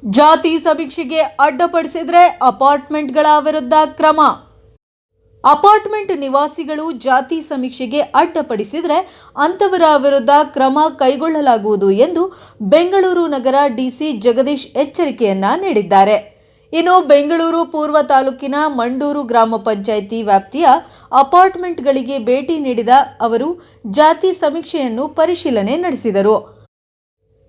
ಜಾತಿ ಸಮೀಕ್ಷೆಗೆ ಅಡ್ಡಿಪಡಿಸಿದರೆ ಅಪಾರ್ಟ್ಮೆಂಟ್ಗಳ ವಿರುದ್ಧ ಕ್ರಮ. ಅಪಾರ್ಟ್ಮೆಂಟ್ ನಿವಾಸಿಗಳು ಜಾತಿ ಸಮೀಕ್ಷೆಗೆ ಅಡ್ಡಿಪಡಿಸಿದರೆ ಅಂತವರ ವಿರುದ್ಧ ಕ್ರಮ ಕೈಗೊಳ್ಳಲಾಗುವುದು ಎಂದು ಬೆಂಗಳೂರು ನಗರ ಡಿಸಿ ಜಗದೀಶ್ ಎಚ್ಚರಿಕೆಯನ್ನ ನೀಡಿದ್ದಾರೆ. ಇನ್ನು ಬೆಂಗಳೂರು ಪೂರ್ವ ತಾಲೂಕಿನ ಮಂಡೂರು ಗ್ರಾಮ ಪಂಚಾಯಿತಿ ವ್ಯಾಪ್ತಿಯ ಅಪಾರ್ಟ್ಮೆಂಟ್ಗಳಿಗೆ ಭೇಟಿ ನೀಡಿದ ಅವರು ಜಾತಿ ಸಮೀಕ್ಷೆಯನ್ನು ಪರಿಶೀಲನೆ ನಡೆಸಿದರು.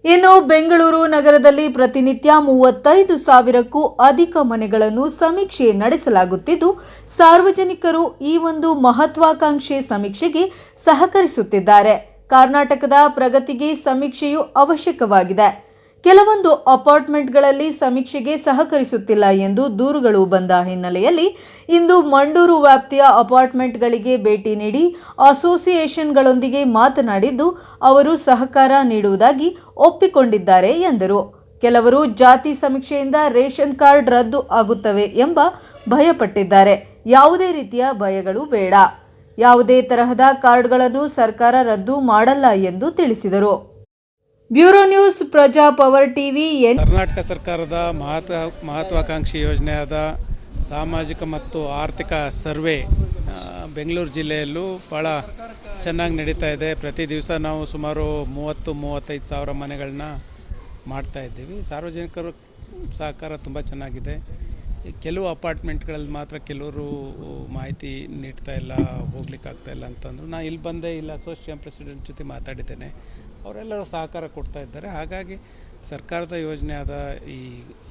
ಇನ್ನು ಬೆಂಗಳೂರು ನಗರದಲ್ಲಿ ಪ್ರತಿನಿತ್ಯ 35,000ಕ್ಕೂ ಅಧಿಕ ಮನೆಗಳನ್ನು ಸಮೀಕ್ಷೆ ನಡೆಸಲಾಗುತ್ತಿದ್ದು, ಸಾರ್ವಜನಿಕರು ಈ ಒಂದು ಮಹತ್ವಾಕಾಂಕ್ಷೆ ಸಮೀಕ್ಷೆಗೆ ಸಹಕರಿಸುತ್ತಿದ್ದಾರೆ. ಕರ್ನಾಟಕದ ಪ್ರಗತಿಗೆ ಸಮೀಕ್ಷೆಯು ಅವಶ್ಯಕವಾಗಿದೆ. ಕೆಲವೊಂದು ಅಪಾರ್ಟ್ಮೆಂಟ್ಗಳಲ್ಲಿ ಸಮೀಕ್ಷೆಗೆ ಸಹಕರಿಸುತ್ತಿಲ್ಲ ಎಂದು ದೂರುಗಳು ಬಂದ ಹಿನ್ನೆಲೆಯಲ್ಲಿ ಇಂದು ಮಂಡೂರು ವ್ಯಾಪ್ತಿಯ ಅಪಾರ್ಟ್ಮೆಂಟ್ಗಳಿಗೆ ಭೇಟಿ ನೀಡಿ ಅಸೋಸಿಯೇಷನ್ಗಳೊಂದಿಗೆ ಮಾತನಾಡಿದ್ದು, ಅವರು ಸಹಕಾರ ನೀಡುವುದಾಗಿ ಒಪ್ಪಿಕೊಂಡಿದ್ದಾರೆ ಎಂದರು. ಕೆಲವರು ಜಾತಿ ಸಮೀಕ್ಷೆಯಿಂದ ರೇಷನ್ ಕಾರ್ಡ್ ರದ್ದು ಆಗುತ್ತವೆ ಎಂಬ ಭಯಪಟ್ಟಿದ್ದಾರೆ. ಯಾವುದೇ ರೀತಿಯ ಭಯಗಳು ಬೇಡ. ಯಾವುದೇ ತರಹದ ಕಾರ್ಡ್ಗಳನ್ನು ಸರ್ಕಾರ ರದ್ದು ಮಾಡಲ್ಲ ಎಂದು ತಿಳಿಸಿದರು. ಬ್ಯೂರೋ ನ್ಯೂಸ್, ಪ್ರಜಾ ಪವರ್ ಟಿವಿ. ಕರ್ನಾಟಕ ಸರ್ಕಾರದ ಮಹತ್ವಾಕಾಂಕ್ಷಿ ಯೋಜನೆಯಾದ ಸಾಮಾಜಿಕ ಮತ್ತು ಆರ್ಥಿಕ ಸರ್ವೆ ಬೆಂಗಳೂರು ಜಿಲ್ಲೆಯಲ್ಲೂ ಭಾಳ ಚೆನ್ನಾಗಿ ನಡೀತಾ ಇದೆ. ಪ್ರತಿ ದಿವಸ ನಾವು ಸುಮಾರು 30-35 ಸಾವಿರ ಮನೆಗಳನ್ನ ಮಾಡ್ತಾ ಇದ್ದೀವಿ. ಸಾರ್ವಜನಿಕರು ಸಹಕಾರ ತುಂಬ ಚೆನ್ನಾಗಿದೆ. ಕೆಲವು ಅಪಾರ್ಟ್ಮೆಂಟ್ಗಳಲ್ಲಿ ಮಾತ್ರ ಕೆಲವರು ಮಾಹಿತಿ ನೀಡ್ತಾ ಇಲ್ಲ, ಹೋಗ್ಲಿಕ್ಕಾಗ್ತಾ ಇಲ್ಲ ಅಂತಂದರು. ನಾನು ಇಲ್ಲಿ ಬಂದೆ, ಇಲ್ಲಿ ಅಸೋಸಿಯೇಷನ್ ಪ್ರೆಸಿಡೆಂಟ್ ಜೊತೆ ಮಾತಾಡಿದ್ದೇನೆ. ಅವರೆಲ್ಲರೂ ಸಹಕಾರ ಕೊಡ್ತಾ ಇದ್ದಾರೆ. ಹಾಗಾಗಿ ಸರ್ಕಾರದ ಯೋಜನೆಯಾದ ಈ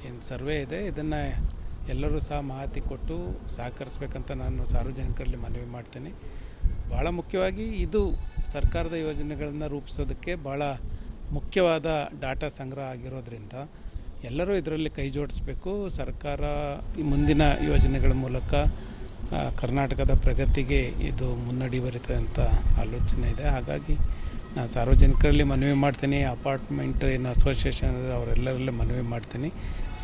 ಏನು ಸರ್ವೆ ಇದೆ, ಇದನ್ನು ಎಲ್ಲರೂ ಸಹ ಮಾಹಿತಿ ಕೊಟ್ಟು ಸಹಕರಿಸ್ಬೇಕಂತ ನಾನು ಸಾರ್ವಜನಿಕರಲ್ಲಿ ಮನವಿ ಮಾಡ್ತೀನಿ. ಭಾಳ ಮುಖ್ಯವಾಗಿ ಇದು ಸರ್ಕಾರದ ಯೋಜನೆಗಳನ್ನು ರೂಪಿಸೋದಕ್ಕೆ ಭಾಳ ಮುಖ್ಯವಾದ ಡಾಟಾ ಸಂಗ್ರಹ ಆಗಿರೋದ್ರಿಂದ ಎಲ್ಲರೂ ಇದರಲ್ಲಿ ಕೈ ಜೋಡಿಸ್ಬೇಕು. ಸರ್ಕಾರ ಮುಂದಿನ ಯೋಜನೆಗಳ ಮೂಲಕ ಕರ್ನಾಟಕದ ಪ್ರಗತಿಗೆ ಇದು ಮುನ್ನಡಿ ಬರೀತದೆ ಅಂತ ಆಲೋಚನೆ ಇದೆ. ಹಾಗಾಗಿ ನಾನು ಸಾರ್ವಜನಿಕರಲ್ಲಿ ಮನವಿ ಮಾಡ್ತೀನಿ. ಅಪಾರ್ಟ್ಮೆಂಟ್ ಏನು ಅಸೋಸಿಯೇಷನ್ ಅವರೆಲ್ಲರಲ್ಲಿ ಮನವಿ ಮಾಡ್ತೀನಿ.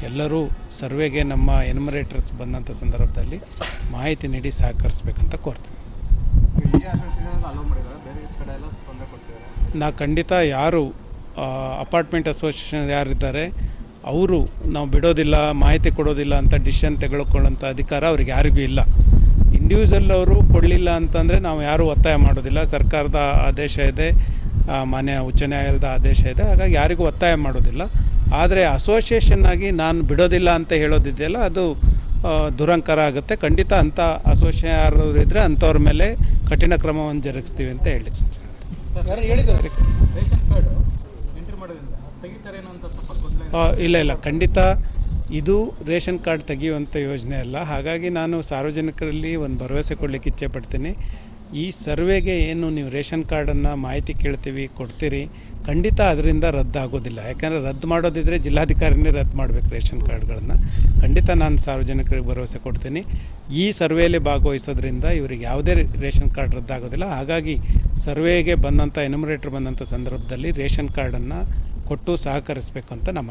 ಎಲ್ಲರೂ ಸರ್ವೆಗೆ ನಮ್ಮ ಎನ್ಯುಮರೇಟರ್ಸ್ ಬಂದಂಥ ಸಂದರ್ಭದಲ್ಲಿ ಮಾಹಿತಿ ನೀಡಿ ಸಹಕರಿಸ್ಬೇಕಂತ ಕೋರ್ತೀನಿ. ನಾ ಖಂಡಿತ ಯಾರು ಅಪಾರ್ಟ್ಮೆಂಟ್ ಅಸೋಸಿಯೇಷನ್ ಯಾರಿದ್ದಾರೆ ಅವರು ನಾವು ಬಿಡೋದಿಲ್ಲ, ಮಾಹಿತಿ ಕೊಡೋದಿಲ್ಲ ಅಂತ ಡಿಸಿಷನ್ ತೆಗೆದುಕೊಳ್ಳೋಂಥ ಅಧಿಕಾರ ಅವ್ರಿಗೆ ಯಾರಿಗೂ ಇಲ್ಲ. ಇಂಡಿವಿಜುವಲ್ ಅವರು ಕೊಡಲಿಲ್ಲ ಅಂತಂದರೆ ನಾವು ಯಾರೂ ಒತ್ತಾಯ ಮಾಡೋದಿಲ್ಲ. ಸರ್ಕಾರದ ಆದೇಶ ಇದೆ, ಮಾನ್ಯ ಉಚ್ಚ ನ್ಯಾಯಾಲಯದ ಆದೇಶ ಇದೆ. ಹಾಗಾಗಿ ಯಾರಿಗೂ ಒತ್ತಾಯ ಮಾಡೋದಿಲ್ಲ. ಆದರೆ ಅಸೋಸಿಯೇಷನ್ ಆಗಿ ನಾನು ಬಿಡೋದಿಲ್ಲ ಅಂತ ಹೇಳೋದಿದೆಯಲ್ಲ, ಅದು ದುರಂಕಾರ ಆಗುತ್ತೆ. ಖಂಡಿತ ಅಂಥ ಅಸೋಸಿಯೇಷನ್ ಯಾರು ಇದ್ದರೆ ಅಂಥವ್ರ ಮೇಲೆ ಕಠಿಣ ಕ್ರಮವನ್ನು ಜರುಗಿಸ್ತೀವಿ ಅಂತ ಹೇಳಿ. ಇಲ್ಲ, ಖಂಡಿತ ಇದು ರೇಷನ್ ಕಾರ್ಡ್ ತೆಗೆಯುವಂಥ ಯೋಜನೆ ಅಲ್ಲ. ಹಾಗಾಗಿ ನಾನು ಸಾರ್ವಜನಿಕರಲ್ಲಿ ಒಂದು ಭರವಸೆ ಕೊಡಲಿಕ್ಕೆ ಇಚ್ಛೆ ಪಡ್ತೀನಿ. ಈ ಸರ್ವೆಗೆ ಏನು ನೀವು ರೇಷನ್ ಕಾರ್ಡನ್ನು ಮಾಹಿತಿ ಕೇಳ್ತೀವಿ, ಕೊಡ್ತೀರಿ, ಖಂಡಿತ ಅದರಿಂದ ರದ್ದಾಗೋದಿಲ್ಲ. ಯಾಕಂದರೆ ರದ್ದು ಮಾಡೋದಿದ್ದರೆ ಜಿಲ್ಲಾಧಿಕಾರಿನೇ ರದ್ದು ಮಾಡಬೇಕು ರೇಷನ್ ಕಾರ್ಡ್ಗಳನ್ನು. ಖಂಡಿತ ನಾನು ಸಾರ್ವಜನಿಕರಿಗೆ ಭರವಸೆ ಕೊಡ್ತೀನಿ. ಈ ಸರ್ವೆಯಲ್ಲಿ ಭಾಗವಹಿಸೋದ್ರಿಂದ ಇವರಿಗೆ ಯಾವುದೇ ರೇಷನ್ ಕಾರ್ಡ್ ರದ್ದಾಗೋದಿಲ್ಲ. ಹಾಗಾಗಿ ಸರ್ವೆಗೆ ಬಂದಂಥ ಎನ್ಯುಮರೇಟರ್ ಬಂದಂಥ ಸಂದರ್ಭದಲ್ಲಿ ರೇಷನ್ ಕಾರ್ಡನ್ನು ಕೊಟ್ಟು ಸಹಕರಿಸಬೇಕು ಅಂತ ನಮ್ಮ